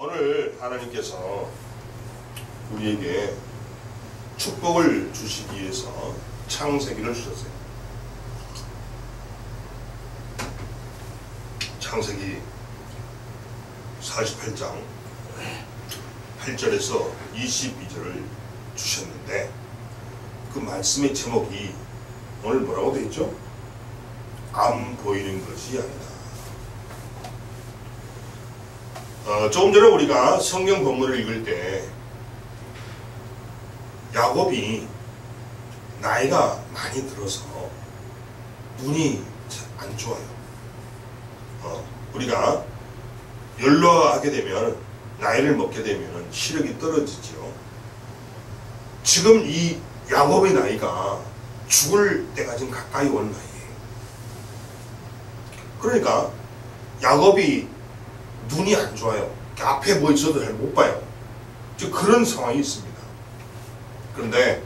오늘 하나님께서 우리에게 축복을 주시기 위해서 창세기를 주셨어요. 창세기 48장 8절에서 22절을 주셨는데 그 말씀의 제목이 오늘 뭐라고 되어 있죠? 안 보이는 것이 아니다. 조금 전에 우리가 성경 본문을 읽을 때 야곱이 나이가 많이 들어서 눈이 안 좋아요. 우리가 연로하게 되면, 나이를 먹게 되면 시력이 떨어지죠. 지금 이 야곱의 나이가 죽을 때가 지금 가까이 온 나이예요. 그러니까 야곱이 눈이 안 좋아요. 앞에 뭐 있어도 잘 못 봐요. 지금 그런 상황이 있습니다. 그런데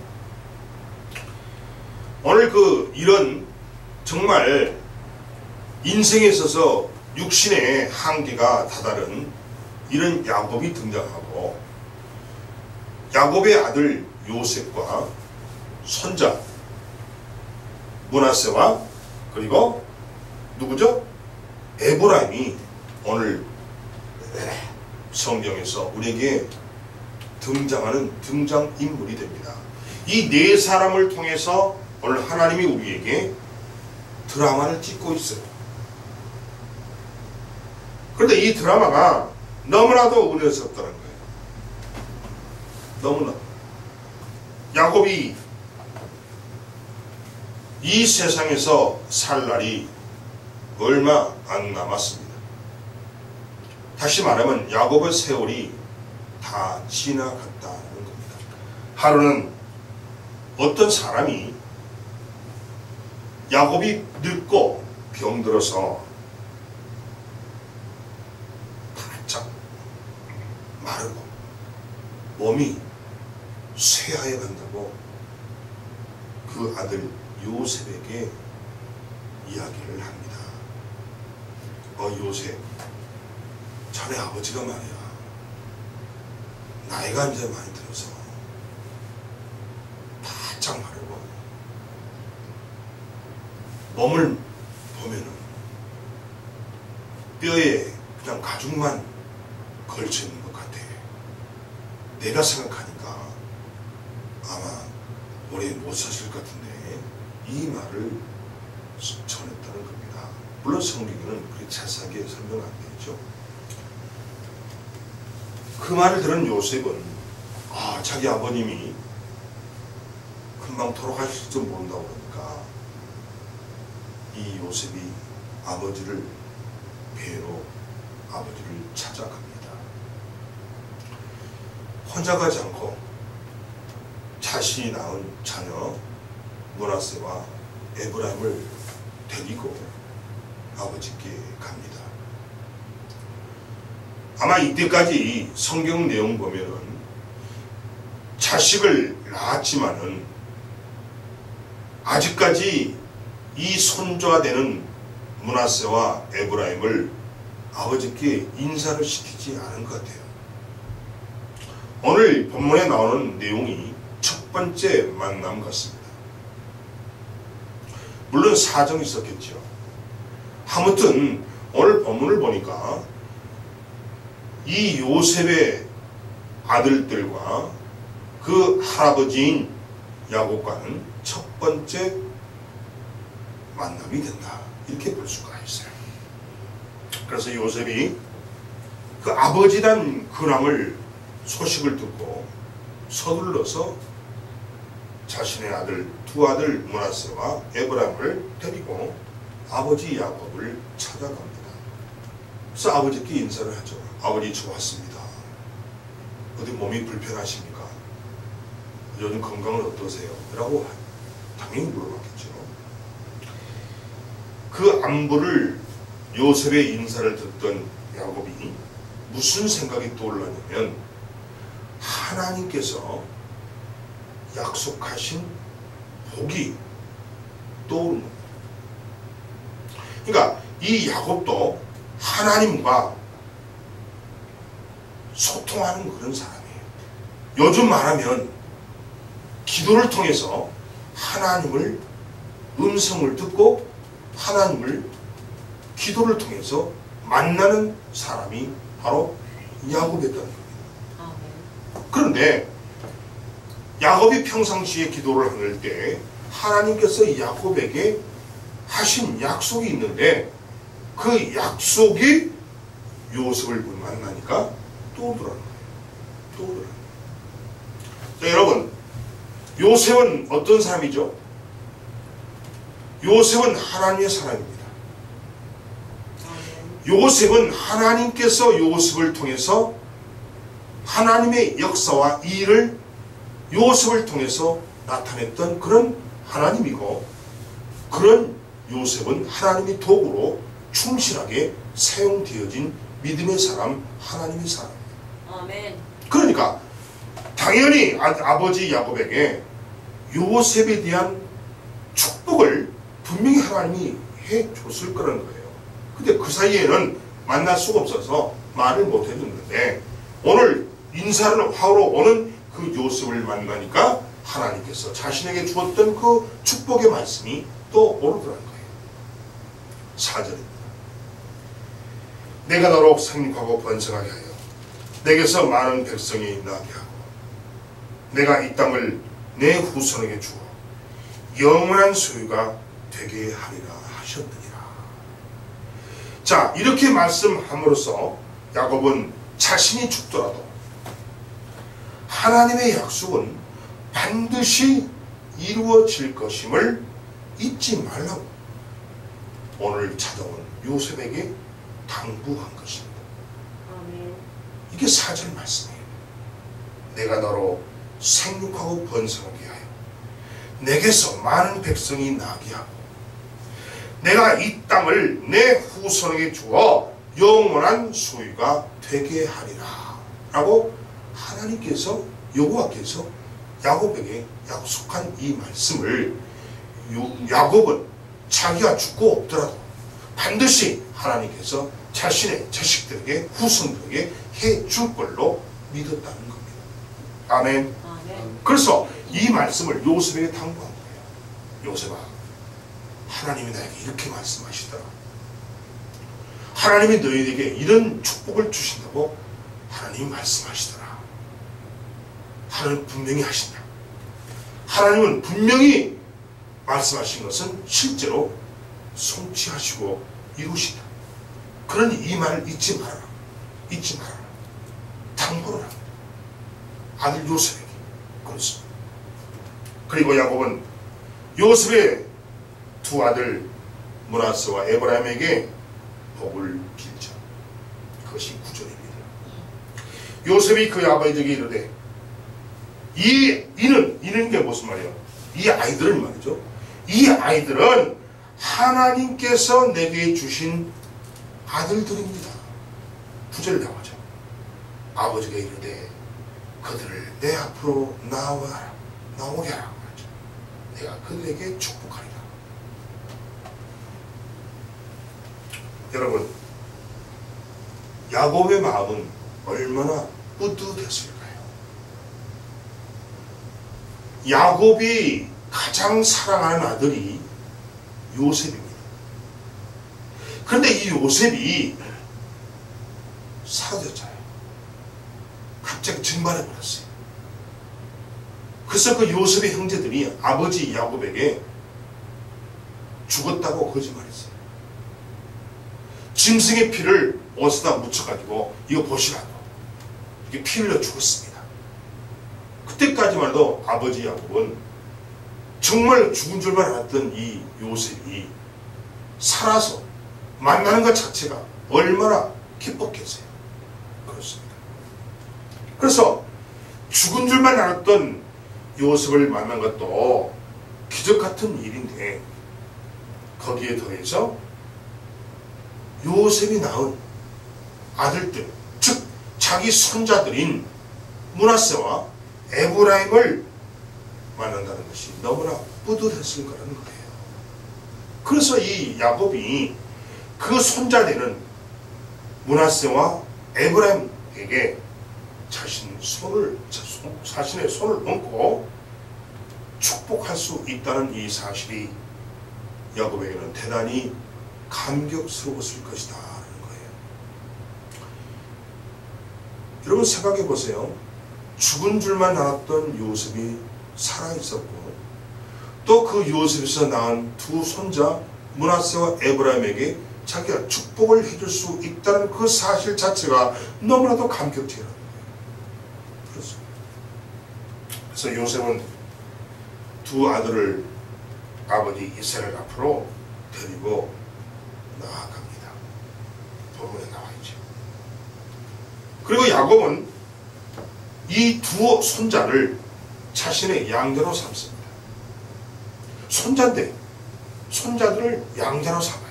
오늘 이런 정말 인생에 있어서 육신의 한계가 다다른 이런 야곱이 등장하고, 야곱의 아들 요셉과 손자 므낫세와 그리고 누구죠? 에브라임이 오늘 성경에서 우리에게 등장하는 등장인물이 됩니다. 이 네 사람을 통해서 오늘 하나님이 우리에게 드라마를 찍고 있어요. 그런데 이 드라마가 너무나도 은혜스럽다는 거예요. 너무나. 야곱이 이 세상에서 살 날이 얼마 안 남았습니다. 다시 말하면 야곱의 세월이 다 지나갔다는 겁니다. 하루는 어떤 사람이 야곱이 늙고 병들어서 바짝 마르고 몸이 쇠하여 간다고 그 아들 요셉에게 이야기를 합니다. 요셉, 자네 아버지가 말이야, 나이가 이제 많이 들어서 바짝 마르고 몸을 보면은 뼈에 그냥 가죽만 걸쳐 있는 것 같아. 내가 생각하니까 아마 오래 못 사실 것 같은데, 이 말을 전했다는 겁니다. 물론 성경에는 그렇게 자세하게 설명 안 되죠. 그 말을 들은 요셉은 자기 아버님이 금방 돌아가실지도 모른다고 그러니까 이 요셉이 아버지를 뵈러 아버지를 찾아갑니다. 혼자 가지 않고 자신이 낳은 자녀 므낫세와 에브라임을 데리고 아버지께 갑니다. 아마 이때까지 성경 내용 보면은 자식을 낳았지만은 아직까지 이 손자가 되는 므낫세와 에브라임을 아버지께 인사를 시키지 않은 것 같아요. 오늘 본문에 나오는 내용이 첫 번째 만남 같습니다. 물론 사정이 있었겠죠. 아무튼 오늘 본문을 보니까 이 요셉의 아들들과 그 할아버지인 야곱과는 첫 번째 만남이 된다, 이렇게 볼 수가 있어요. 그래서 요셉이 그 아버지란 근황을, 소식을 듣고 서둘러서 자신의 두 아들 므낫세와 에브라임을 데리고 아버지 야곱을 찾아갑니다. 그래서 아버지께 인사를 하죠. 아버지, 저 왔습니다. 어디 몸이 불편하십니까? 요즘 건강은 어떠세요? 라고 당연히 물어봤겠죠. 그 안부를, 요셉의 인사를 듣던 야곱이 무슨 생각이 떠올랐냐면, 하나님께서 약속하신 복이 떠오르는 겁니다. 그러니까 이 야곱도 하나님과 소통하는 그런 사람이에요. 요즘 말하면 기도를 통해서 하나님을 음성을 듣고 하나님을 기도를 통해서 만나는 사람이 바로 야곱이었다는 겁니다. 그런데 야곱이 평상시에 기도를 할 때 하나님께서 야곱에게 하신 약속이 있는데 그 약속이 요셉을 만나니까 또 오더라는 거예요. 또 오더라는 거예요. 자, 여러분, 요셉은 어떤 사람이죠? 요셉은 하나님의 사람입니다. 요셉은 하나님께서 요셉을 통해서 하나님의 역사와 일을 요셉을 통해서 나타냈던 그런 하나님이고, 그런 요셉은 하나님의 도구로 충실하게 사용되어진 믿음의 사람, 하나님의 사람입니다. 아멘. 그러니까 당연히 아버지 야곱에게 요셉에 대한 축복을 분명히 하나님이 해줬을 거라는 거예요. 근데 그 사이에는 만날 수가 없어서 말을 못 해줬는데 오늘 인사를 하러 오는 그 요셉을 만나니까 하나님께서 자신에게 주었던 그 축복의 말씀이 또 오르더라는 거예요. 4절입니다. 내가 너로 생육하고 번성하게 하여 내게서 많은 백성이 나게 하고 내가 이 땅을 내 후손에게 주어 영원한 소유가 되게 하리라 하셨느니라. 자, 이렇게 말씀함으로써 야곱은 자신이 죽더라도 하나님의 약속은 반드시 이루어질 것임을 잊지 말라고 오늘 찾아온 요셉에게 당부한 것입니다. 아멘. 이게 4절 말씀이에요. 내가 너로 생육하고 번성하게 하여 내게서 많은 백성이 나게 하고 내가 이 땅을 내 후손에게 주어 영원한 소유가 되게 하리라 라고 하나님께서, 여호와께서 야곱에게 약속한 이 말씀을 야곱은 자기가 죽고 없더라도 반드시 하나님께서 자신의 자식들에게, 후손들에게 해줄 걸로 믿었다는 겁니다. 아멘. 아멘. 그래서 이 말씀을 요셉에게 당부한 거예요. 요셉아, 하나님이 나에게 이렇게 말씀하시더라. 하나님이 너희에게 이런 축복을 주신다고 하나님이 말씀하시더라. 하나님은 분명히 하신다. 하나님은 분명히 말씀하신 것은 실제로 성취하시고 이루신다. 그러니 이 말을 잊지 말아라. 잊지 말아라. 당부를 합니다. 아들 요셉에게. 그렇습니다. 그리고 야곱은 요셉의 두 아들 므낫세와 에브라임에게 복을 빌죠. 그것이 9절입니다. 요셉이 그 아버지에게 이르되 이는 게 무슨 말이에요? 이 아이들은 말이죠. 이 아이들은 하나님께서 내게 주신 아들들입니다. 9절 나오죠. 아버지가 이르되 그들을 내 앞으로 나오게 하라. 내가 그들에게 축복하리라. 여러분, 야곱의 마음은 얼마나 뿌듯했을까요? 야곱이 가장 사랑하는 아들이 요셉입니다. 그런데 이 요셉이 사라졌잖아요. 갑자기 증발해버렸어요. 그래서 그 요셉의 형제들이 아버지 야곱에게 죽었다고 거짓말했어요. 짐승의 피를 옷에다 묻혀가지고 이거 보시라고 이게 피 흘려 죽었습니다. 그때까지만 해도 아버지 야곱은 정말 죽은 줄만 알았던 이 요셉이 살아서 만나는 것 자체가 얼마나 기뻤겠어요. 그렇습니다. 그래서 죽은 줄만 알았던 요셉을 만난 것도 기적 같은 일인데 거기에 더해서 요셉이 낳은 아들들, 즉 자기 손자들인 므낫세와 에브라임을 만난다는 것이 너무나 뿌듯했을 거라는 거예요. 그래서 이 야곱이 그 손자되는 므낫세와 에브라임에게 자신의 손을 얹고 축복할 수 있다는 이 사실이 야곱에게는 대단히 감격스러웠을 것이다 하는 거예요. 여러분 생각해 보세요. 죽은 줄만 알았던 요셉이 살아있었고 또 그 요셉에서 낳은 두 손자 므낫세와 에브라임에게 자기가 축복을 해줄 수 있다는 그 사실 자체가 너무나도 감격적이라는 거예요. 그렇습니다. 그래서 요셉은 두 아들을 아버지 이스라엘 앞으로 데리고 나아갑니다. 본문에 나와 있죠. 그리고 야곱은 이 두 손자를 자신의 양자로 삼습니다. 손자인데 손자들을 양자로 삼아요.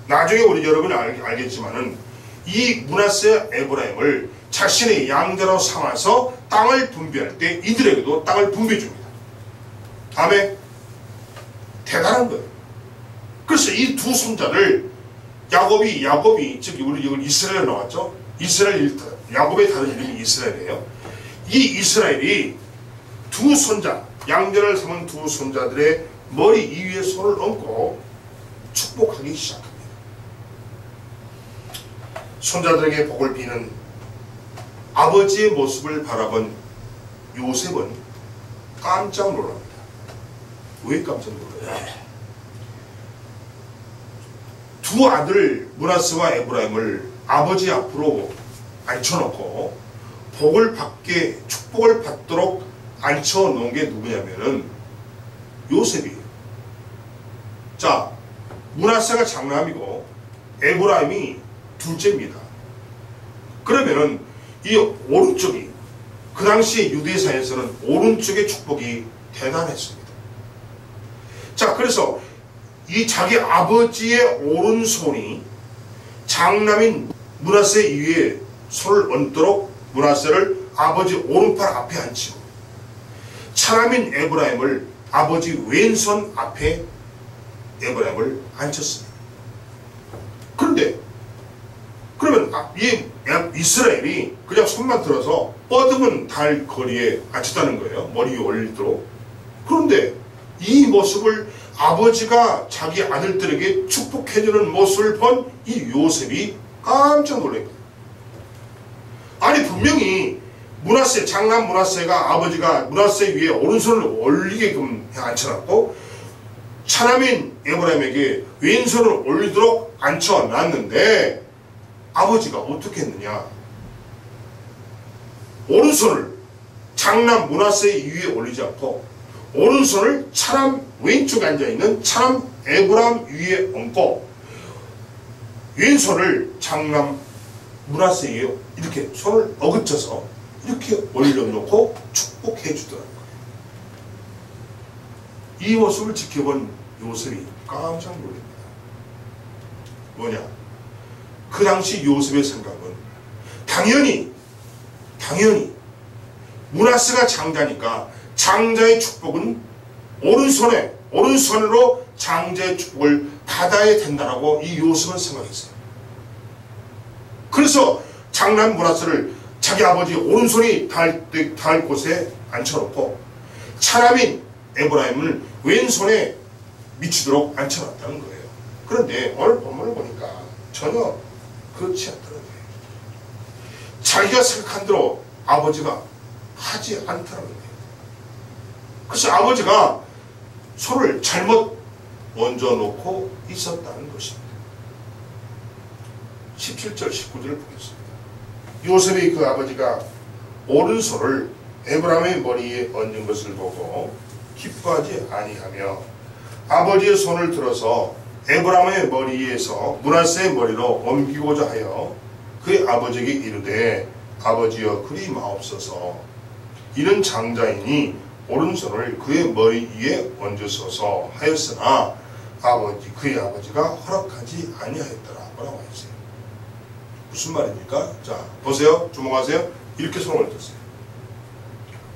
나중에 우리 여러분이 알겠지만은 이 므낫세 에브라임을 자신의 양자로 삼아서 땅을 분배할 때 이들에게도 땅을 분배해 줍니다. 다음에 대단한 거예요. 그래서 이 두 손자를 야곱이 즉 우리 이걸 이스라엘 나왔죠. 야곱의 다른 이름이 이스라엘이에요. 이 이스라엘이 두 손자 양자를 삼은 두 손자들의 머리 위에 손을 얹고 축복하기 시작합니다. 손자들에게 복을 비는 아버지의 모습을 바라본 요셉은 깜짝 놀랍니다. 왜 깜짝 놀라요? 두 아들 므낫세와 에브라임을 아버지 앞으로 앉혀놓고 축복을 받도록 앉혀놓은 게 누구냐면은 요셉이에요. 자, 므낫세가 장남이고 에브라임이 둘째입니다. 그러면은 이 오른쪽이 그 당시에 유대사에서는 오른쪽의 축복이 대단했습니다. 자, 그래서 이 자기 아버지의 오른손이 장남인 므낫세 위에 손을 얹도록 므낫세를 아버지 오른팔 앞에 앉히고 차남인 에브라임을 아버지 왼손 앞에 에브라임을 앉혔습니다. 그런데 그러면 이 이스라엘이 그냥 손만 들어서 뻗으면 달 거리에 앉혔다는 거예요. 머리 위에 올리도록. 그런데 이 모습을 아버지가 자기 아들들에게 축복해주는 모습을 본 이 요셉이 깜짝 놀랍니다. 아니 분명히 장남 므낫세가 아버지가 므낫세 위에 오른손을 올리게끔 앉혀놨고 차남인 에브라임에게 왼손을 올리도록 앉혀놨는데 아버지가 어떻게 했느냐? 오른손을 장남 므낫세 위에 올리지 않고 오른손을 차남 왼쪽에 앉아있는 차남 에브라임 위에 얹고 왼손을 장남 므낫세 위에 이렇게 손을 어긋쳐서 이렇게 올려놓고 축복해 주더라는 거예요. 이 모습을 지켜본 요셉이 깜짝 놀랍니다. 뭐냐? 그 당시 요셉의 생각은 당연히 므낫세가 장자니까 장자의 축복은 오른손으로 장자의 축복을 받아야 된다라고 이 요셉은 생각했어요. 그래서 장남 므낫세를 자기 아버지 오른손이 닿을 곳에 앉혀놓고 차남인 에브라임을 왼손에 미치도록 앉혀놨다는 거예요. 그런데 오늘 본문을 보니까 전혀 그렇지 않다는 거예요. 자기가 생각한 대로 아버지가 하지 않다는 거예요. 그래서 아버지가 손을 잘못 얹어놓고 있었다는 것입니다. 17절 19절을 보겠습니다. 요셉의 그 아버지가 오른손을 에브라임의 머리에 얹은 것을 보고 기뻐하지 아니하며 아버지의 손을 들어서 에브라임의 머리에서 므낫세의 머리로 옮기고자 하여 그의 아버지에게 이르되 아버지여 그리 마옵소서 이는 장자이니 오른손을 그의 머리 위에 얹으소서 하였으나 그의 아버지가 허락하지 아니하였더라. 뭐라고 하였어요? 무슨 말입니까? 자, 보세요. 주목하세요. 이렇게 손을 얹었어요.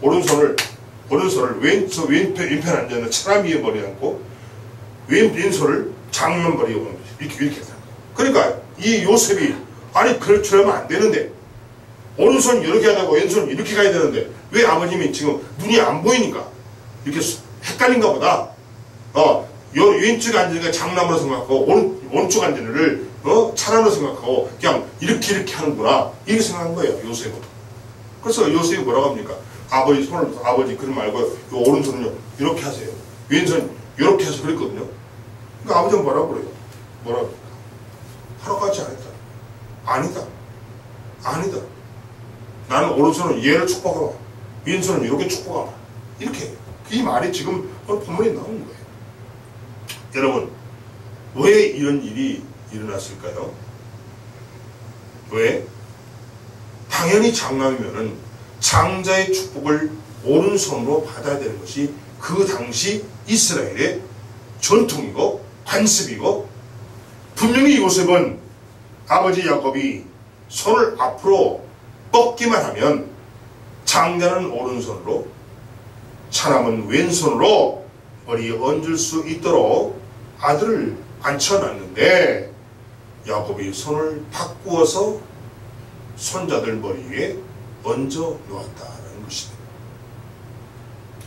오른손을 왼편 앉아있는 차남 위에 머리에 얹고 왼손을 장남 머리에 얹고 이렇게 했다. 그러니까 이 요셉이 아니 그러면 안 되는데 오른손 이렇게 하다가 왼손 이렇게 가야 되는데 왜 아버님이 지금 눈이 안 보이니까 이렇게 헷갈린가 보다. 왼쪽에 앉으니까 장남으로 생각하고 오른쪽 앉은 애를 차남으로 생각하고 그냥 이렇게 하는구나 이렇게 생각한 거예요. 요셉은. 그래서 요셉이 뭐라고 합니까? 아버지 그런 말고 요 오른손은요 이렇게 하세요. 왼손 이렇게 해서 그랬거든요. 그러니까 아버지는 뭐라고 그래요? 뭐라고 합니까? 하루까지 안 했다. 아니다. 나는 오른손은 얘를 축복하마. 왼손은 이렇게 축복하마. 이렇게. 이 말이 지금 본문에 나온 거예요. 여러분, 왜 이런 일이 일어났을까요? 왜? 당연히 장남이면은 장자의 축복을 오른손으로 받아야 되는 것이 그 당시 이스라엘의 전통이고 관습이고, 분명히 요셉은 아버지 야곱이 손을 앞으로 뻗기만 하면 장자는 오른손으로 차남은 왼손으로 머리에 얹을 수 있도록 아들을 앉혀놨는데 야곱이 손을 바꾸어서 손자들 머리 위에 얹어 놓았다는 것입니다.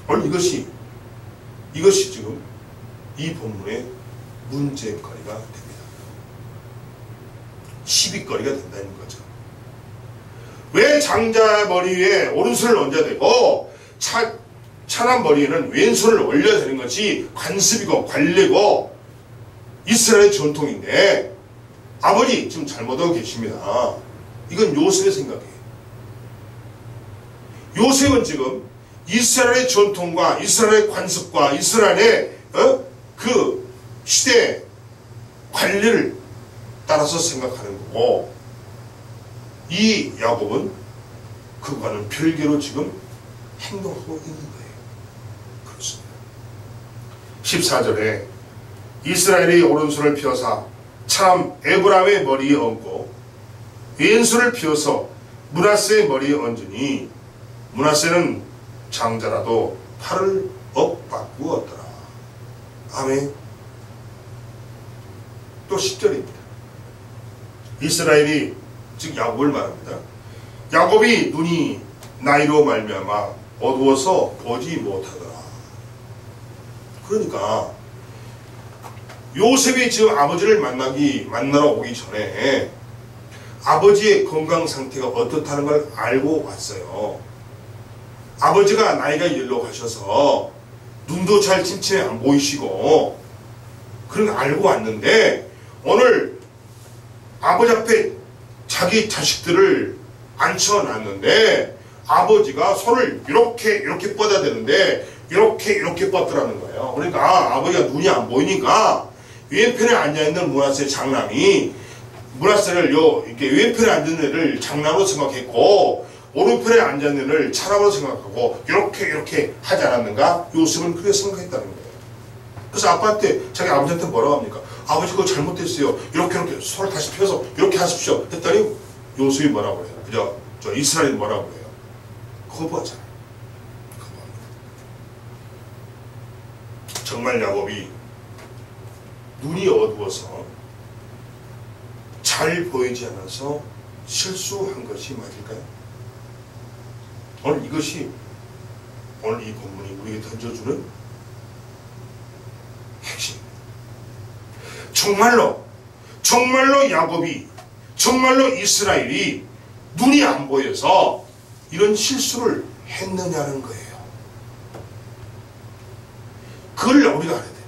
오늘 이것이 지금 이 본문의 문제거리가 됩니다. 시비거리가 된다는 거죠. 왜 장자 머리 위에 오른손을 얹어야 되고 차남 머리에는 왼손을 올려야 되는 것이 관습이고 관례고 이스라엘 전통인데 아버지 지금 잘못하고 계십니다. 이건 요셉의 생각이에요. 요셉은 지금 이스라엘의 전통과 이스라엘의 관습과 이스라엘의 그 시대 관례를 따라서 생각하는 거고, 이 야곱은 그거는 별개로 지금 행동하고 있는 거예요. 그렇습니다. 14절에 이스라엘이 오른손을 펴사 참 에브라임의 머리에 얹고 왼손을 펴서 므낫세의 머리에 얹으니 므낫세는 장자라도 팔을 엇바꾸었더라. 아멘. 또 10절입니다. 이스라엘이 즉 야곱을 말합니다. 야곱이 눈이 나이로 말미암아 어두워서 보지 못하더라. 그러니까 요셉이 지금 아버지를 만나러 오기 전에 아버지의 건강 상태가 어떻다는 걸 알고 왔어요. 아버지가 나이가 연로하셔서 눈도 잘 침침해 안 보이시고 그런 거 알고 왔는데 오늘 아버지 앞에 자기 자식들을 앉혀놨는데 아버지가 손을 이렇게 뻗어야 되는데 이렇게 뻗더라는 거예요. 그러니까 아버지가 눈이 안 보이니까 왼편에 앉아있는 므낫세 장남이 므낫세를 이렇게 왼편에 앉은 애를 장남으로 생각했고 오른편에 앉아있는 애를 차남으로 생각하고 이렇게 하지 않았는가? 요셉은 그렇게 생각했다는 거예요. 그래서 아빠한테 자기 아버지한테 뭐라고 합니까? 아버지 그거 잘못됐어요. 이렇게 손을 다시 펴서 이렇게 하십시오. 했더니 요셉이 뭐라고 그래요? 그죠? 저 이스라엘이 뭐라고 그래요? 거부하잖아요. 거부합니다. 정말 야곱이 눈이 어두워서 잘 보이지 않아서 실수한 것이 맞을까요? 오늘 이것이 오늘 이 본문이 우리에게 던져주는 핵심입니다. 정말로 야곱이 정말로 이스라엘이 눈이 안 보여서 이런 실수를 했느냐는 거예요. 그걸 우리가 알아야 돼요.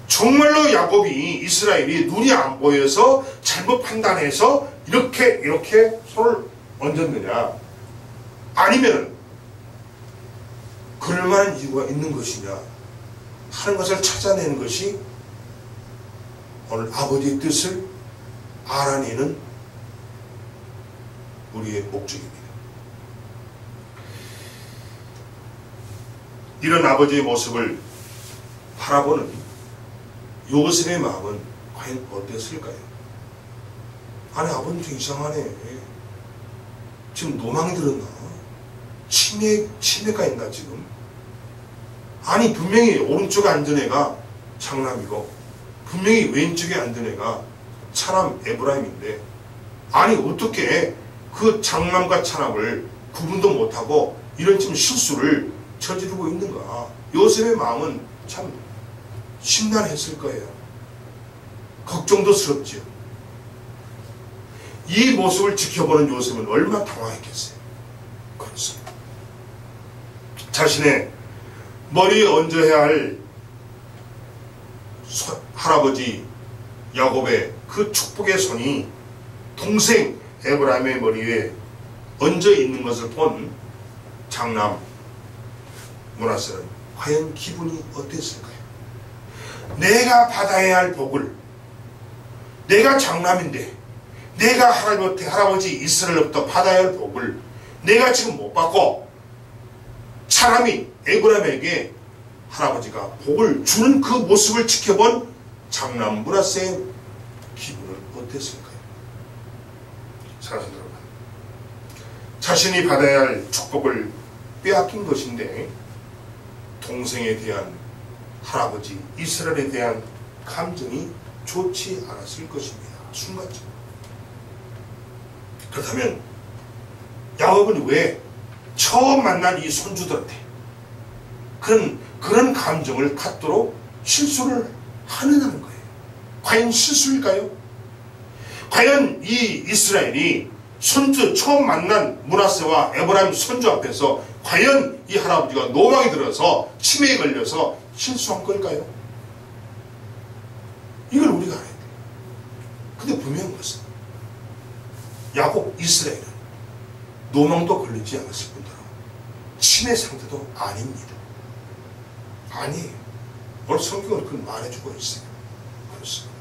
정말로 야곱이 이스라엘이 눈이 안 보여서 잘못 판단해서 이렇게 손을 얹었느냐, 아니면 그럴 만한 이유가 있는 것이냐 하는 것을 찾아내는 것이 오늘 아버지의 뜻을 알아내는 우리의 목적입니다. 이런 아버지의 모습을 바라보는 요셉의 마음은 과연 어땠을까요? 아니 아버님 좀 이상하네. 지금 노망이 들었나? 치매가 있나 지금? 아니 분명히 오른쪽에 앉은 애가 장남이고 분명히 왼쪽에 앉은 애가 차남 에브라임인데 아니 어떻게 그 장남과 차남을 구분도 못하고 이런 지금 실수를 저지르고 있는가? 요셉의 마음은 참 심란했을 거예요. 걱정도 스럽지요. 이 모습을 지켜보는 요셉은 얼마나 당황했겠어요. 그렇습니다. 자신의 머리에 얹어야 할 할아버지 야곱의 그 축복의 손이 동생 에브라임의 머리에 얹어 있는 것을 본 장남 므낫세는 과연 기분이 어땠을까요? 내가 받아야 할 복을, 내가 장남인데 내가 할아버지 이스라엘로부터 받아야 할 복을 내가 지금 못 받고 차남이 에브라임에게 할아버지가 복을 주는 그 모습을 지켜본 장남 므낫세의 기분은 어땠을까요? 사랑하는 여러분, 자신이 받아야 할 축복을 빼앗긴 것인데 동생에 대한, 할아버지 이스라엘에 대한 감정이 좋지 않았을 것입니다. 순간적으로. 그렇다면 야곱은 왜 처음 만난 이 손주들한테 그런 감정을 갖도록 실수를 하느냐는 거예요. 과연 실수일까요? 과연 이 이스라엘이 손주, 처음 만난 므낫세와 에브라임 손주 앞에서 과연 이 할아버지가 노망이 들어서 치매에 걸려서 실수한 걸까요? 이걸 우리가 알아야 돼요. 근데 분명한 것은 야곱 이스라엘은 노망도 걸리지 않았을 뿐더러 치매 상태도 아닙니다. 아니에요. 오늘 성경은 그걸 말해주고 있어요. 그렇습니다.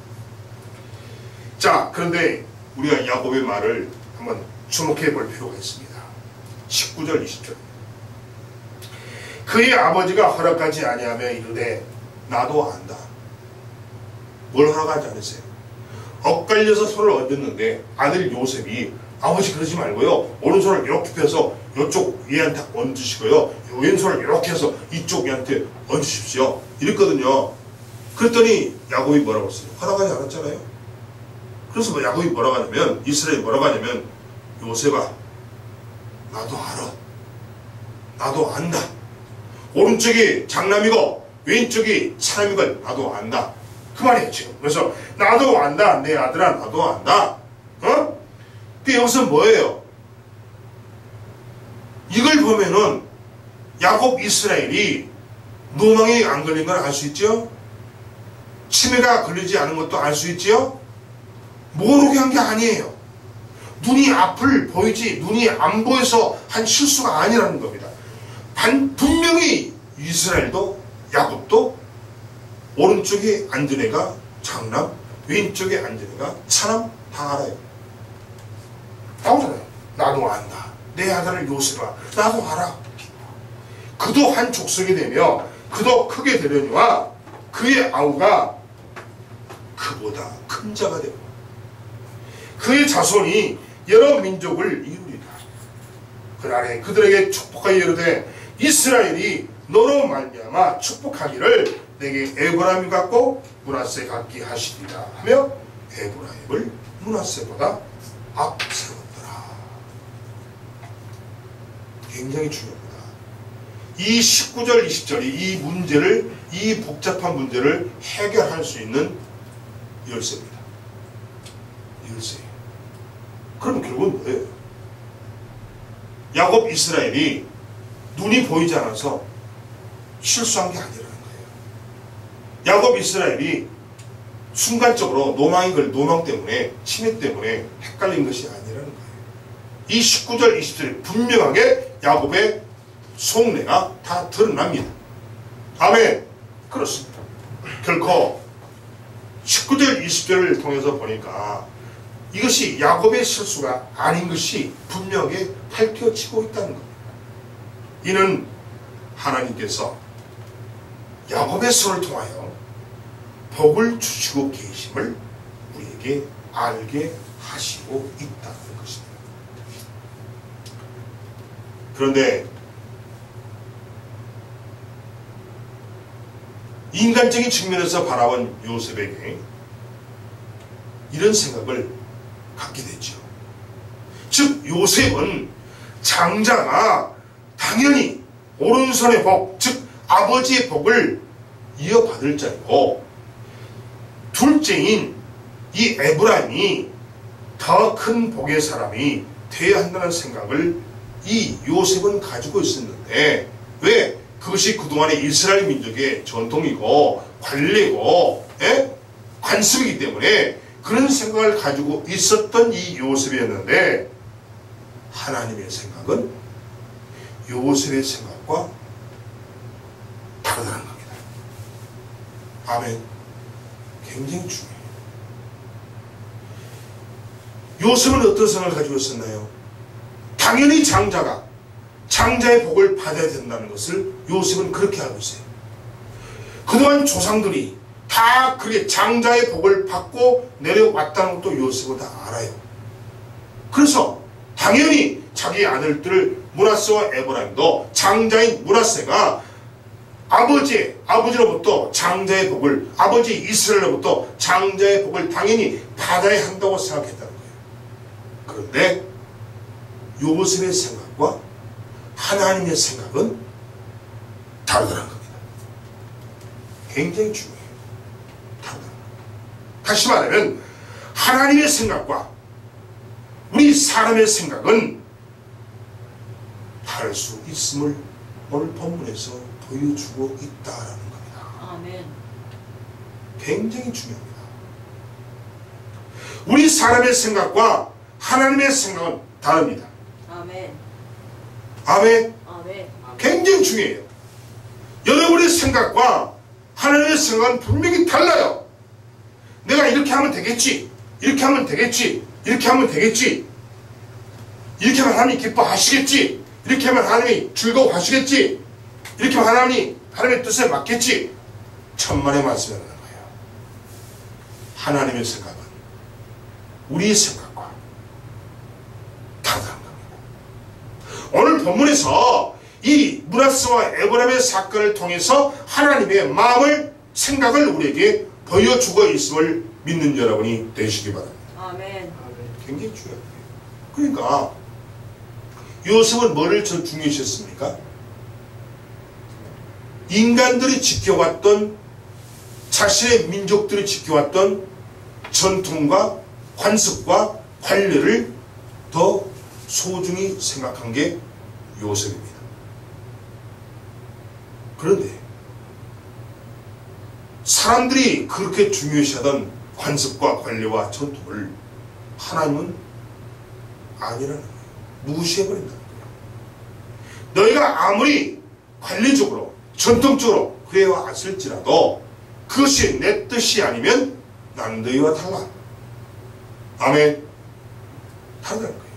자, 그런데 우리가 야곱의 말을 한번 주목해 볼 필요가 있습니다. 19절 20절. 그의 아버지가 허락하지 아니하며 이르되 나도 안다. 뭘 허락하지 않으세요? 엇갈려서 손을 얹었는데 아들 요셉이 아버지 그러지 말고요, 오른손을 이렇게 펴서 이쪽 얘한테 얹으시고요, 왼손을 이렇게 해서 이쪽 얘한테 얹으십시오 이랬거든요. 그랬더니 야곱이 뭐라고 했어요? 허락하지 않았잖아요. 그래서 야곱이 뭐라고 하냐면, 이스라엘이 뭐라고 하냐면, 요셉아 나도 알아, 나도 안다, 오른쪽이 장남이고 왼쪽이 차남인 걸 나도 안다, 그 말이에요 지금. 그래서 나도 안다, 내 아들아 나도 안다. 근데 여기서 뭐예요? 이걸 보면은 야곱 이스라엘이 노망에 안 걸린 걸 알 수 있죠? 치매가 걸리지 않은 것도 알 수 있죠? 모르게 한 게 아니에요. 눈이 앞을 보이지 눈이 안 보여서 한 실수가 아니라는 겁니다. 분명히 이스라엘도 야곱도 오른쪽에 앉은 애가 장남, 왼쪽에 앉은 애가 차남 다 알아요. 나오잖아요. 나도 안다. 내 아들을 요셉아 나도 알아. 그도 한 족속이 되며 그도 크게 되려니와 그의 아우가 그보다 큰 자가 되고 그의 자손이 여러 민족을 이루리라. 그날에 그들에게 축복하여 이르되 이스라엘이 너로 말미암아 축복하기를 내게 에브라임이 같고 므낫세 같게 하시리라 하며 에브라임을 므낫세보다 앞세웠더라. 굉장히 중요합니다. 이 19절 20절이 이 문제를, 이 복잡한 문제를 해결할 수 있는 열쇠입니다. 열쇠예요. 그럼 결국은 뭐예요? 야곱 이스라엘이 눈이 보이지 않아서 실수한 게 아니라는 거예요. 야곱 이스라엘이 순간적으로 노망 때문에, 치매 때문에 헷갈린 것이 아니라는 거예요. 이 19절 20절에 분명하게 야곱의 속내가 다 드러납니다. 아멘. 그렇습니다. 결코 19절 20절을 통해서 보니까 이것이 야곱의 실수가 아닌 것이 분명하게 밝혀지고 있다는 겁니다. 이는 하나님께서 야곱의 손을 통하여 복을 주시고 계심을 우리에게 알게 하시고 있다는 것입니다. 그런데 인간적인 측면에서 바라본 요셉에게 이런 생각을 갖게 됐죠. 즉 요셉은 장자가 당연히 오른손의 복, 즉 아버지의 복을 이어받을 자이고, 둘째인 이 에브라임이 더 큰 복의 사람이 되어야 한다는 생각을 이 요셉은 가지고 있었는데, 왜? 그것이 그동안의 이스라엘 민족의 전통이고 관례고 관습이기 때문에 그런 생각을 가지고 있었던 이 요셉이었는데, 하나님의 생각은 요셉의 생각과 다르다는 겁니다. 아멘. 굉장히 중요해요. 요셉은 어떤 생각을 가지고 있었나요? 당연히 장자의 복을 받아야 된다는 것을 요셉은 그렇게 알고 있어요. 그동안 조상들이 다 그렇게 장자의 복을 받고 내려왔다는 것도 요셉은 다 알아요. 그래서 당연히 자기 아들들 므낫세와 에브라임도 장자인 므낫세가 아버지로부터 장자의 복을, 아버지 이스라엘로부터 장자의 복을 당연히 받아야 한다고 생각했다는 거예요. 그런데 요셉의 생각과 하나님의 생각은 다르다는 겁니다. 굉장히 중요해요. 다르다. 다시 말하면 하나님의 생각과 우리 사람의 생각은 다를 수 있음을 오늘 본문에서 보여주고 있다라는 겁니다. 아멘. 굉장히 중요합니다. 우리 사람의 생각과 하나님의 생각은 다릅니다. 아멘. 아멘. 아멘. 굉장히 중요해요. 여러분의 생각과 하나님의 생각은 분명히 달라요. 내가 이렇게 하면 되겠지, 이렇게 하면 되겠지, 이렇게 하면 되겠지, 이렇게 하면 하나님이 기뻐하시겠지, 이렇게 하면 하나님이 즐거워하시겠지, 이렇게 하면 하나님의 뜻에 맞겠지. 천만의 말씀이라는 거예요. 하나님의 생각은 우리의 생각과 다르다는 겁니다. 오늘 본문에서 이 므낫세와 에브라임의 사건을 통해서 하나님의 마음을, 생각을 우리에게 보여주고 있음을 믿는 여러분이 되시기 바랍니다. 아멘. 굉장히 중요해요. 그러니까 요셉은 뭐를 더 중요시했습니까? 인간들이 지켜왔던, 자신의 민족들이 지켜왔던 전통과 관습과 관례를 더 소중히 생각한 게 요셉입니다. 그런데 사람들이 그렇게 중요시하던 관습과 관례와 전통을 하나님은 아니라는 거예요. 무시해버린다는 거예요. 너희가 아무리 관례적으로 전통적으로 그래왔을지라도 그것이 내 뜻이 아니면 나는 너희와 달라. 아멘. 다르다는 거예요.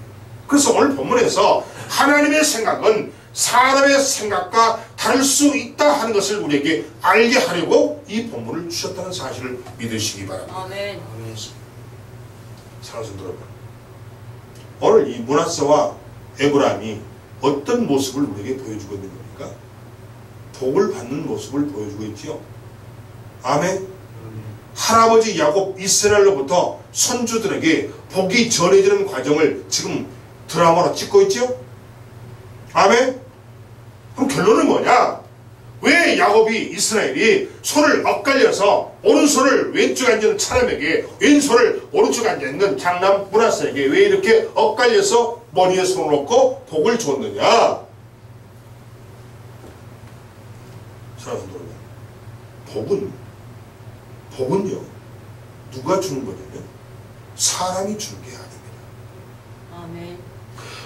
그래서 오늘 본문에서 하나님의 생각은 사람의 생각과 다를 수 있다 하는 것을 우리에게 알게 하려고 이 본문을 주셨다는 사실을 믿으시기 바랍니다. 아멘. 사랑하는 여러분, 오늘 이 므낫세와 에브라임이 어떤 모습을 우리에게 보여주고 있는 겁니까? 복을 받는 모습을 보여주고 있지요. 아멘. 할아버지 야곱 이스라엘로부터 손주들에게 복이 전해지는 과정을 지금 드라마로 찍고 있지요. 아멘. 그럼 결론은 뭐냐? 왜 야곱이, 이스라엘이 손을 엇갈려서 오른손을 왼쪽에 앉은 사람에게, 왼손을 오른쪽에 앉아있는 장남 므낫세에게 왜 이렇게 엇갈려서 머리에 손을 얹고 복을 줬느냐? 사랑하는 여러분, 복은요, 누가 주는 거냐면 사람이 주는 게 아닙니다. 아멘.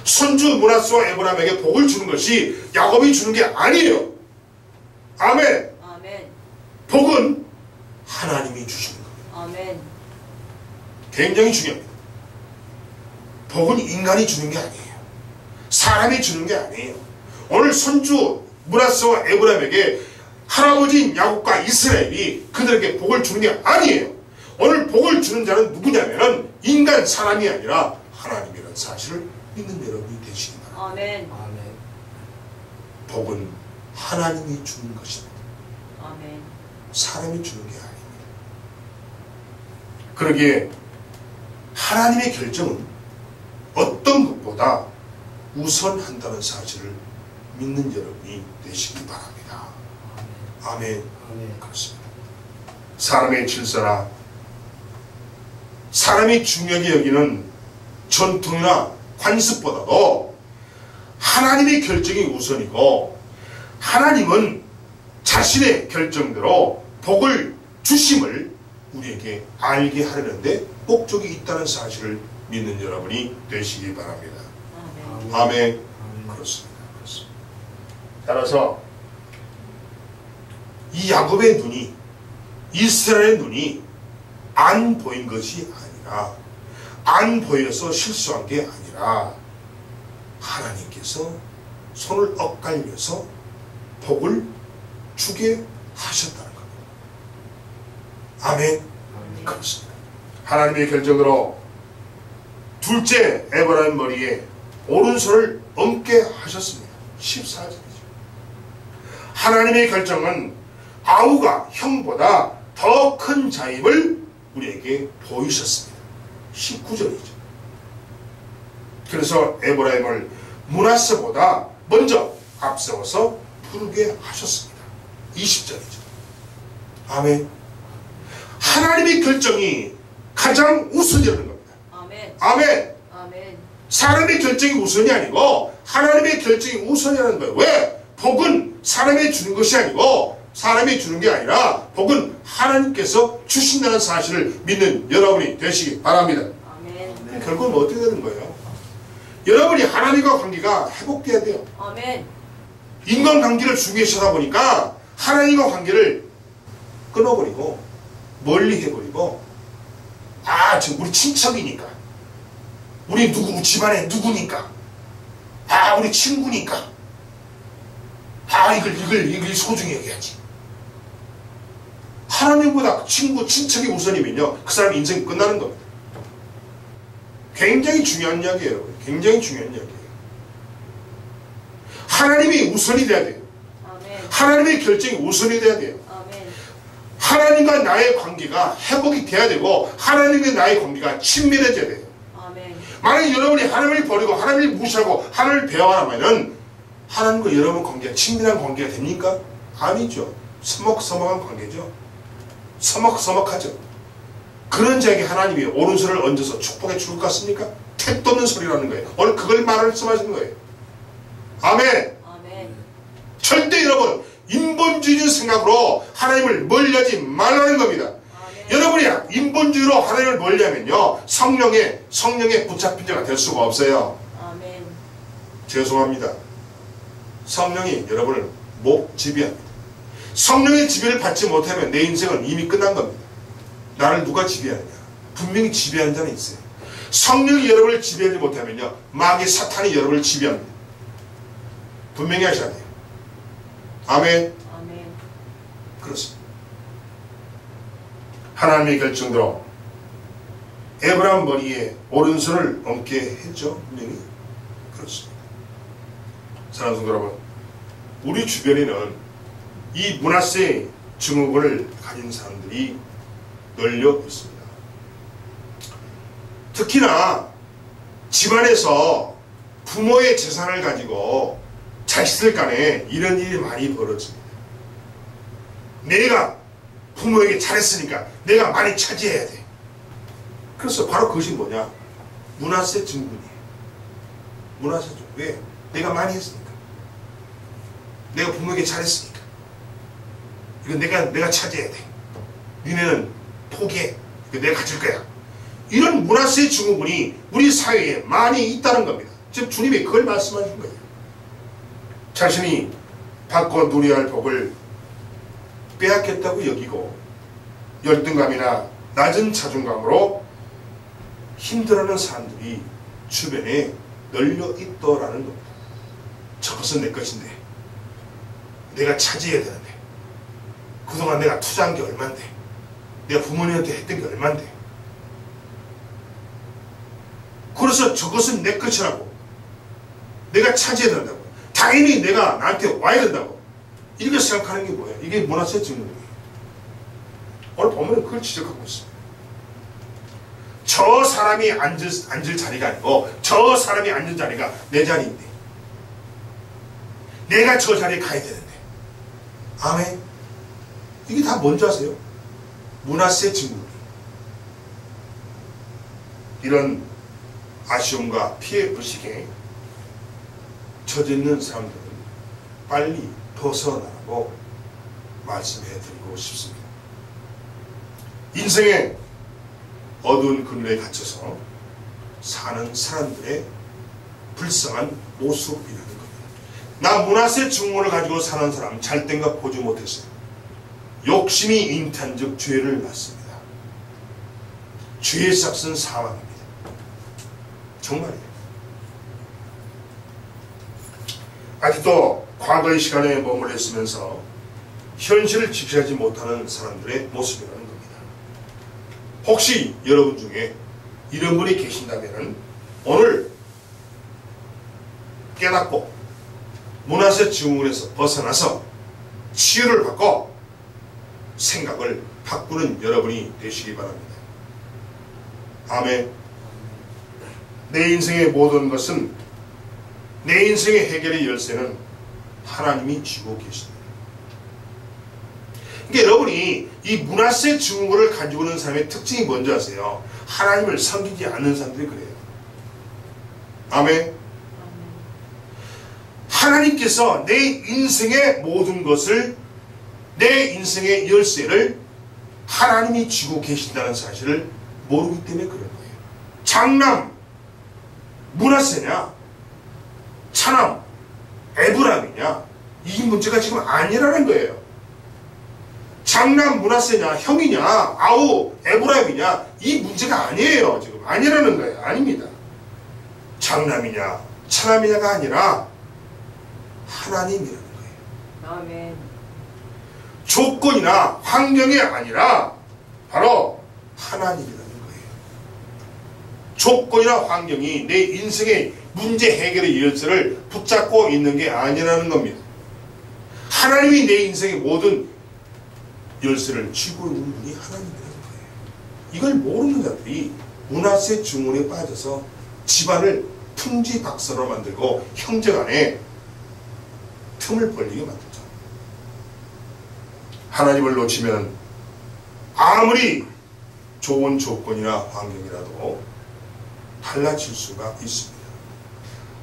손주 므낫세와 에브라임에게 복을 주는 것이 야곱이 주는 게 아니에요. 아멘. 아멘. 복은 하나님이 주시는 겁니다. 아멘. 굉장히 중요합니다. 복은 인간이 주는 게 아니에요. 사람이 주는 게 아니에요. 오늘 손주 므낫세와 에브라임에게 할아버지인 야곱과 이스라엘이 그들에게 복을 주는 게 아니에요. 오늘 복을 주는 자는 누구냐면 인간, 사람이 아니라 하나님이라는 사실을 믿는 여러분이 되시기 바랍니다. 아멘. 복은 하나님이 주는 것입니다. 아멘. 사람이 주는 게 아닙니다. 그러기에 하나님의 결정은 어떤 것보다 무엇보다 우선한다는 사실을 믿는 여러분이 되시기 바랍니다. 아멘. 그렇습니다. 사람의 질서나 사람이 중요하게 여기는 전통이나 관습보다도 하나님의 결정이 우선이고, 하나님은 자신의 결정대로 복을 주심을 우리에게 알게 하려는데 목적이 있다는 사실을 믿는 여러분이 되시기 바랍니다. 아멘. 그렇습니다. 따라서 이 야곱의 눈이, 이스라엘의 눈이 안 보인 것이 아니라, 안 보여서 실수한 게 아니라 하나님께서 손을 엇갈려서 복을 주게 하셨다는 겁니다. 아멘. 그렇습니다. 하나님의 결정으로 둘째 에브라임 머리에 오른손을 얹게 하셨습니다. 14절이죠. 하나님의 결정은 아우가 형보다 더 큰 자임을 우리에게 보이셨습니다. 19절이죠. 그래서 에브라임을 므낫세보다 먼저 앞세워서 부르게 하셨습니다. 20절이죠. 아멘. 하나님의 결정이 가장 우선이라는 겁니다. 아멘. 아멘. 아멘. 사람의 결정이 우선이 아니고 하나님의 결정이 우선이라는 거예요. 왜? 복은 사람이 주는 것이 아니고, 사람이 주는 게 아니라 복은 하나님께서 주신다는 사실을 믿는 여러분이 되시기 바랍니다. 아멘. 결국은 어떻게 되는 거예요? 여러분이 하나님과 관계가 회복돼야 돼요. 아멘. 인간관계를 중요시하다 보니까 하나님과 관계를 끊어버리고 멀리 해버리고, 지금 우리 친척이니까, 우리 누구 집안에 누구니까, 우리 친구니까, 이걸 소중히 여겨야지. 하나님보다 친구, 친척이 우선이면요, 그 사람 인생이 끝나는 겁니다. 굉장히 중요한 이야기예요. 굉장히 중요한 이야기예요. 하나님이 우선이 돼야 돼요. 아멘. 하나님의 결정이 우선이 돼야 돼요. 아멘. 하나님과 나의 관계가 회복이 돼야 되고, 하나님과 나의 관계가 친밀해져야 돼요. 아멘. 만약 여러분이 하나님을 버리고 하나님을 무시하고 하나님을 배워하면 하나님과 여러분 관계가 친밀한 관계가 됩니까? 아니죠. 서먹서먹한 관계죠. 서먹서먹하죠. 그런 자에게 하나님이 오른손을 얹어서 축복해 줄 것 같습니까? 택도 없는 소리라는 거예요. 오늘 그걸 말씀하시는 거예요. 아멘. 아멘. 절대 여러분 인본주의적인 생각으로 하나님을 멀리하지 말라는 겁니다. 아멘. 여러분이 인본주의로 하나님을 멀리하면요, 성령에 붙잡힌 자가 될 수가 없어요. 아멘. 죄송합니다. 성령이 여러분을 못 지배합니다. 성령의 지배를 받지 못하면 내 인생은 이미 끝난 겁니다. 나를 누가 지배하느냐? 분명히 지배하는 자는 있어요. 성령이 여러분을 지배하지 못하면요, 마귀 사탄이 여러분을 지배합니다. 분명히 하셔야 돼요. 아멘. 아멘. 그렇습니다. 하나님의 결정대로 에브라임 머리에 오른손을 얹게 했죠. 분명히 그렇습니다. 사랑하는 성도 여러분, 우리 주변에는 이 므낫세의 증후군을 가진 사람들이 널려 있습니다. 특히나 집안에서 부모의 재산을 가지고 자식들 간에 이런 일이 많이 벌어집니다. 내가 부모에게 잘했으니까 내가 많이 차지해야 돼. 그래서 바로 그것이 뭐냐? 므낫세 증후군이에요. 므낫세 증후군. 왜? 내가 많이 했으니까. 내가 부모에게 잘했으니까. 이건 내가 차지해야 돼. 니네는 포기해. 이거 내가 가질 거야. 이런 므낫세 증후군이 우리 사회에 많이 있다는 겁니다. 지금 주님이 그걸 말씀하신 거예요. 자신이 받고 누려야 할 복을 빼앗겼다고 여기고 열등감이나 낮은 자존감으로 힘들어하는 사람들이 주변에 널려 있더라는 겁니다. 저것은 내 것인데, 내가 차지해야 되는데, 그동안 내가 투자한 게 얼만데, 내가 부모님한테 했던 게 얼만데, 그래서 저것은 내 것이라고, 내가 차지해야 된다고, 당연히 내가 나한테 와야 된다고 이렇게 생각하는 게 뭐예요? 이게 므낫세 증후군이에요. 오늘 보면 그걸 지적하고 있습니다. 저 사람이 앉을 자리가 아니고 저 사람이 앉는 자리가 내 자리인데 내가 저 자리에 가야 되는데. 아멘. 이게 다 뭔지 아세요? 므낫세 증후군. 이런 아쉬움과 피해 의식에 처져 있는 사람들은 빨리 벗어나라고 말씀해드리고 싶습니다. 인생의 어두운 그늘에 갇혀서 사는 사람들의 불쌍한 모습이라는 겁니다. 나 므낫세 증후군을 가지고 사는 사람 잘된가 보지 못했어요. 욕심이 잉태한즉 죄를 낳습니다. 죄의 삭은 사망입니다. 정말이에요. 아직도 과거의 시간에 머물러 있으면서 현실을 직시하지 못하는 사람들의 모습이라는 겁니다. 혹시 여러분 중에 이런 분이 계신다면 오늘 깨닫고 므낫세 증후군에서 벗어나서 치유를 받고 생각을 바꾸는 여러분이 되시기 바랍니다. 아멘. 내 인생의 모든 것은, 내 인생의 해결의 열쇠는 하나님이 쥐고 계십니다. 그러니까 여러분이 이 므낫세 증후군을 가지고 있는 사람의 특징이 뭔지 아세요? 하나님을 섬기지 않는 사람들이 그래요. 아멘. 하나님께서 내 인생의 모든 것을, 내 인생의 열쇠를 하나님이 쥐고 계신다는 사실을 모르기 때문에 그런 거예요. 장남 므낫세냐, 차남 에브람이냐, 이 문제가 지금 아니라는 거예요. 장남 므낫세냐, 형이냐, 아우 에브람이냐, 이 문제가 아니에요. 지금 아니라는 거예요. 아닙니다. 장남이냐 차남이냐가 아니라 하나님이라는 거예요. 아멘. 조건이나 환경이 아니라 바로 하나님이라는 거예요. 조건이나 환경이 내 인생의 문제 해결의 열쇠를 붙잡고 있는 게 아니라는 겁니다. 하나님이 내 인생의 모든 열쇠를 쥐고 있는 분이 하나님이라는 거예요. 이걸 모르는 자들이 므낫세 증후군에 빠져서 집안을 풍지박산으로 만들고 형제간에 틈을 벌리게 만들죠. 하나님을 놓치면 아무리 좋은 조건이나 환경이라도 달라질 수가 있습니다.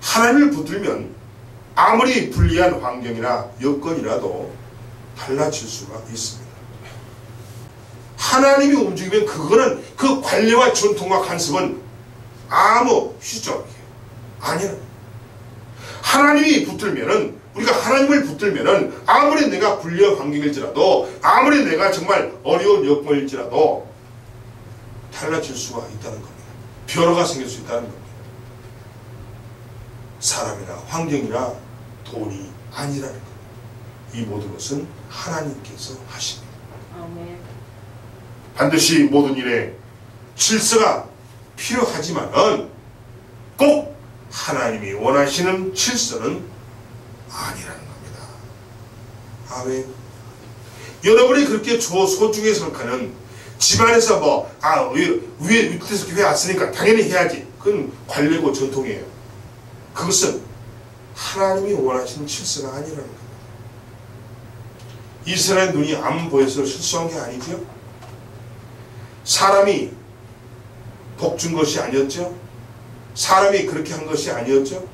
하나님을 붙들면 아무리 불리한 환경이나 여건이라도 달라질 수가 있습니다. 하나님이 움직이면 그거는 그 관례와 전통과 간섭은 아무 휴적이에요. 아니에요. 하나님이 붙들면은, 우리가 하나님을 붙들면은 아무리 내가 불리한 환경일지라도, 아무리 내가 정말 어려운 여건일지라도 달라질 수가 있다는 겁니다. 변화가 생길 수 있다는 겁니다. 사람이나 환경이나 돈이 아니라는 겁니다. 이 모든 것은 하나님께서 하십니다. 아멘. 반드시 모든 일에 질서가 필요하지만은 꼭 하나님이 원하시는 질서는 아니라는 겁니다. 아멘. 여러분이 그렇게 소중히 생각하는 집안에서 위에 밑에서 교회 왔으니까 당연히 해야지. 그건 관례고 전통이에요. 그것은 하나님이 원하시는 질서가 아니라는 겁니다. 이스라엘 눈이 안 보여서 실수한 게 아니죠. 사람이 복준 것이 아니었죠. 사람이 그렇게 한 것이 아니었죠.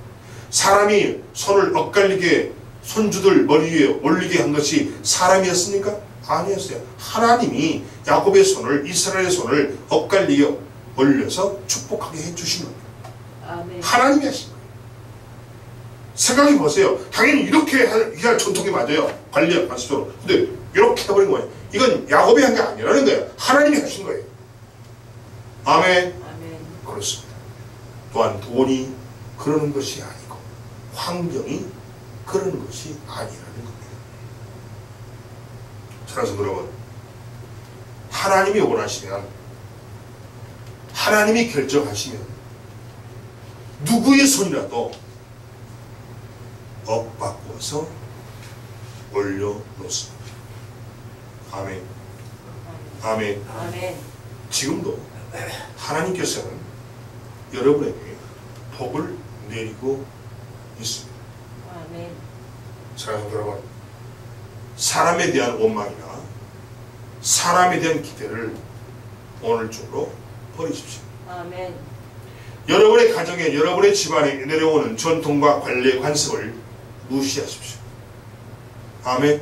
사람이 손을 엇갈리게 손주들 머리 위에 올리게 한 것이 사람이었습니까? 아니었어요. 하나님이 야곱의 손을, 이스라엘의 손을 엇갈리게 올려서 축복하게 해주신 겁니다. 아멘. 하나님이 하신 거예요. 생각해 보세요. 당연히 이렇게 해야 전통이 맞아요. 관리와 관습적으로. 근데 이렇게 해버린 거예요. 이건 야곱이 한 게 아니라는 거예요. 하나님이 하신 거예요. 아멘. 아멘. 그렇습니다. 또한 돈이 그러는 것이 아니고 환경이 그러는 것이 아니라는 겁니다. 사랑하는 여러분, 하나님이 원하시면, 하나님이 결정하시면 누구의 손이라도 엇바꾸어서 올려놓습니다. 아멘. 아멘. 아멘. 지금도 하나님께서는 여러분에게 복을 내리고 있습니다. 아멘. 사랑하는 여러분, 사람에 대한 원망이나 사람에 대한 기대를 오늘 중으로 버리십시오. 아멘. 여러분의 가정에, 여러분의 집안에 내려오는 전통과 관례, 관습을 무시하십시오. 아멘.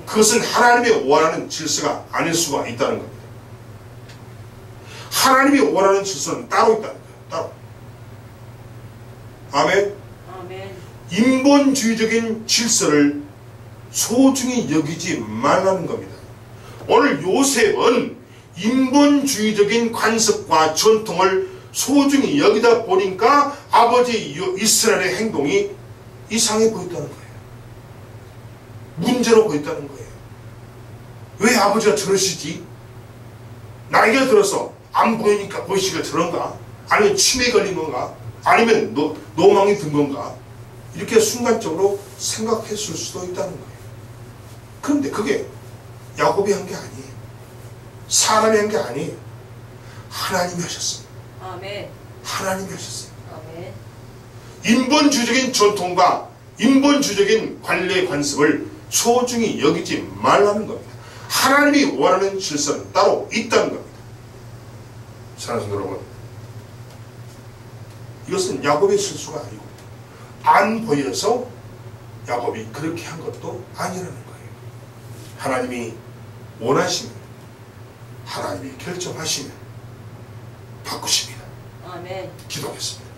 그것은 하나님이 원하는 질서가 아닐 수가 있다는 겁니다. 하나님이 원하는 질서는 따로 있다는 거예요. 따로. 아멘. 아멘. 인본주의적인 질서를 소중히 여기지 말라는 겁니다. 오늘 요셉은 인본주의적인 관습과 전통을 소중히 여기다 보니까 아버지 이스라엘의 행동이 이상해 보였다는 거예요. 문제로 보였다는 거예요. 왜 아버지가 저러시지? 나이가 들어서 안 보이니까 보이시기가 저런가? 아니면 치매에 걸린 건가? 아니면 노망이 든 건가? 이렇게 순간적으로 생각했을 수도 있다는 거예요. 그런데 그게 야곱이 한 게 아니에요. 사람이 한 게 아니에요. 하나님이 하셨습니다. 아멘. 하나님이 하셨어요. 아멘. 인본주의적인 전통과 인본주의적인 관례 관습을 소중히 여기지 말라는 겁니다. 하나님이 원하는 질서는 따로 있다는 겁니다. 사랑하는 여러분, 이것은 야곱의 실수가 아니고 안 보여서 야곱이 그렇게 한 것도 아니라는 거예요. 하나님이 원하시면, 하나님이 결정하시면 바꾸십니다. 아멘. 기도하겠습니다.